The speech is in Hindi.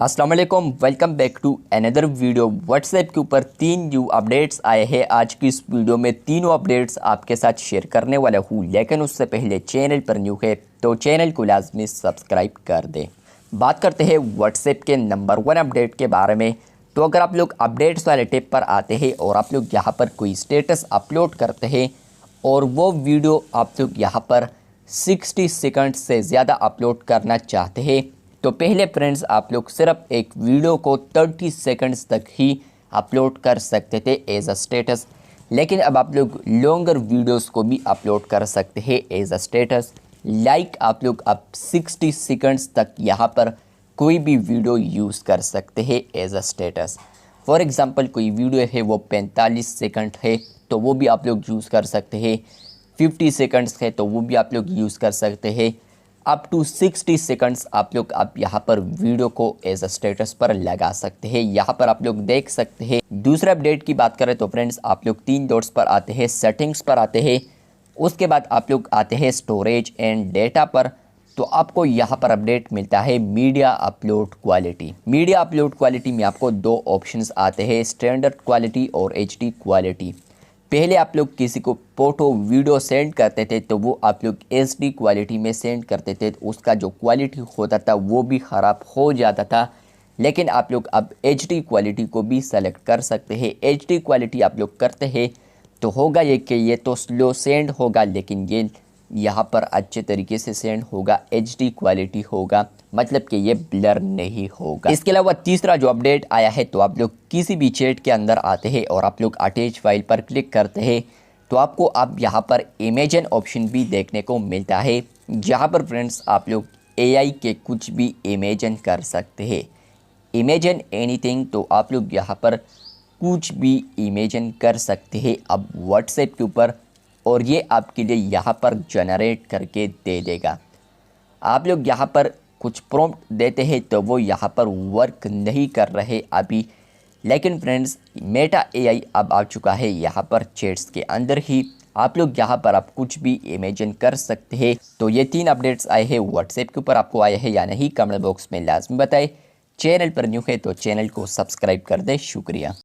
अस्सलाम वालेकुम, welcome back to another video. WhatsApp के ऊपर 3 न्यू अपडेट्स आए हैं। आज की इस वीडियो में तीनों अपडेट्स आपके साथ शेयर करने वाला हूँ, लेकिन उससे पहले चैनल पर न्यू है तो चैनल को लाजमी सब्सक्राइब कर दें। बात करते हैं व्हाट्सएप के नंबर 1 अपडेट के बारे में। तो अगर आप लोग अपडेट्स वाले टिप पर आते हैं और आप लोग यहाँ पर कोई स्टेटस अपलोड करते हैं और वो वीडियो आप लोग यहाँ पर 60 सेकंड से ज़्यादा अपलोड करना चाहते हैं, तो पहले फ्रेंड्स आप लोग सिर्फ एक वीडियो को 30 सेकंड्स तक ही अपलोड कर सकते थे एज अ स्टेटस, लेकिन अब आप लोग लॉन्गर वीडियोस को भी अपलोड कर सकते हैं एज अ स्टेटस। लाइक आप लोग अब 60 सेकंड्स तक यहाँ पर कोई भी वीडियो यूज़ कर सकते हैं as a status. For example कोई वीडियो है वो 45 सेकंड है तो वो भी आप लोग यूज़ कर सकते हैं, 50 सेकंड्स है तो वो भी आप लोग यूज़ कर सकते हैं, अप टू 60 सेकंड्स आप लोग अब यहाँ पर वीडियो को एज अ स्टेटस पर लगा सकते हैं। यहाँ पर आप लोग देख सकते हैं। दूसरे अपडेट की बात करें तो फ्रेंड्स आप लोग 3 डॉट्स पर आते हैं, सेटिंग्स पर आते हैं, उसके बाद आप लोग आते हैं स्टोरेज एंड डेटा पर। तो आपको यहाँ पर अपडेट मिलता है media upload quality. Media upload quality में आपको 2 ऑप्शंस आते हैं, स्टैंडर्ड क्वालिटी और HD क्वालिटी। पहले आप लोग किसी को फ़ोटो वीडियो सेंड करते थे तो वो आप लोग HD क्वालिटी में सेंड करते थे, तो उसका जो क्वालिटी होता था वो भी ख़राब हो जाता था। लेकिन आप लोग अब HD क्वालिटी को भी सेलेक्ट कर सकते हैं। HD क्वालिटी आप लोग करते हैं तो होगा ये कि ये तो स्लो सेंड होगा, लेकिन ये यहाँ पर अच्छे तरीके से सेंड होगा, HD क्वालिटी होगा, मतलब कि ये ब्लर नहीं होगा। इसके अलावा तीसरा जो अपडेट आया है, तो आप लोग किसी भी चैट के अंदर आते हैं और आप लोग अटैच फाइल पर क्लिक करते हैं तो आपको अब यहाँ पर इमेजिन ऑप्शन भी देखने को मिलता है, जहाँ पर फ्रेंड्स आप लोग AI के कुछ भी इमेजिन कर सकते हैं। इमेजिन एनीथिंग, तो आप लोग यहाँ पर कुछ भी इमेजिन कर सकते हैं अब व्हाट्सएप के ऊपर, और ये आपके लिए यहाँ पर जनरेट करके दे देगा। आप लोग यहाँ पर कुछ प्रॉम्प्ट देते हैं तो वो यहाँ पर वर्क नहीं कर रहे अभी, लेकिन फ्रेंड्स मेटा AI अब आ चुका है यहाँ पर चैट्स के अंदर ही। आप लोग यहाँ पर आप कुछ भी इमेजिन कर सकते हैं। तो ये 3 अपडेट्स आए हैं व्हाट्सएप के ऊपर, आपको आए हैं या नहीं कमेंट बॉक्स में लाजमी बताएं। चैनल पर न्यू है तो चैनल को सब्सक्राइब कर दें। शुक्रिया।